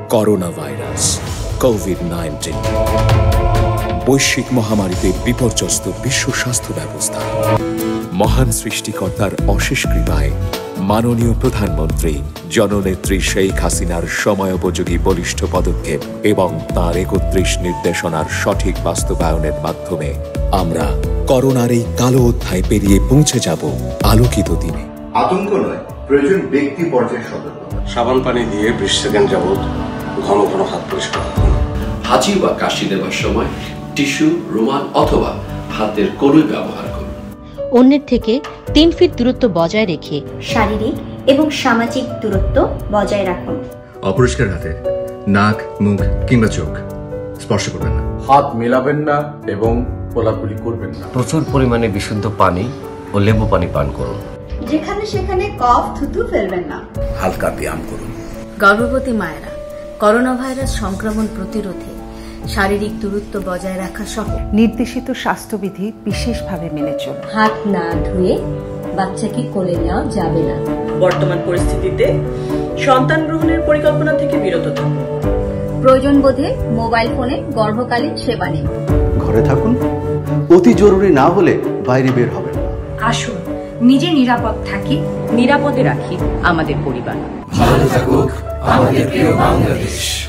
Corona virus COVID-19 বৈশ্বিক মহামারীতে বিপর্যস্ত বিশ্ব স্বাস্থ্য ব্যবস্থা। মহান সৃষ্টিকর্তার অশেষ কৃপায় মাননীয় প্রধানমন্ত্রী জননেত্রী শেখ হাসিনার সময়োপযোগী বলিষ্ঠ পদক্ষেপ এবং তাঁর ৩১ নির্দেশনার সঠিক বাস্তবায়নের মাধ্যমে আমরা করোনার এই কালো অধ্যায় পেরিয়ে পৌঁছে যাব আলোকিত দিনে। আতঙ্ক নয়, প্রয়োজন ব্যক্তি পর্যায়ে সতর্কতা। সাবান পানি দিয়ে ২০ সেকেন্ড যাবত ঘন ঘন হাত পরিষ্কার করুন। হাঁচি বা কাশি দেওয়ার সময় টিস্যু, রুমাল অথবা হাতের কড়ুই ব্যবহার করুন। অন্যের থেকে ৩ ফিট দূরত্ব বজায় রেখে শারীরিক এবং সামাজিক দূরত্ব বজায় রাখুন। অপরিষ্কার হাতে নাক, মুখ কিংবা চোখ স্পর্শ করবেন না। হাত মেলাবেন না এবং কোলাকুলি করবেন না। প্রচুর পরিমাণে বিশুদ্ধ পানি ও লেবু পানি পান করুন। যেখানে সেখানে কফ, থুতু ফেলবেন না। হালকা ব্যায়াম করুন। গর্ভবতী মায়েরা করোনা ভাইরাস সংক্রমণ প্রতিরোধে শারীরিক দূরত্ব বজায় রাখা সহ নির্দেশিত স্বাস্থ্যবিধি বিশেষভাবে মেনে চলুন। হাত না ধুয়ে বাচ্চাকে কোলে নেওয়া যাবে না। বর্তমান পরিস্থিতিতে সন্তান গ্রহণের পরিকল্পনা থেকে বিরত থাকুন। প্রয়োজন বোধে মোবাইল ফোনে গর্ভকালীন সেবা নিন। ঘরে থাকুন, অতি জরুরি না হলে বাইরে বের হবেন না। আসুন নিজে নিরাপদ থাকি, নিরাপদে রাখি আমাদের পরিবার। ভালো থাকুক আমাদের প্রিয় বাংলাদেশ।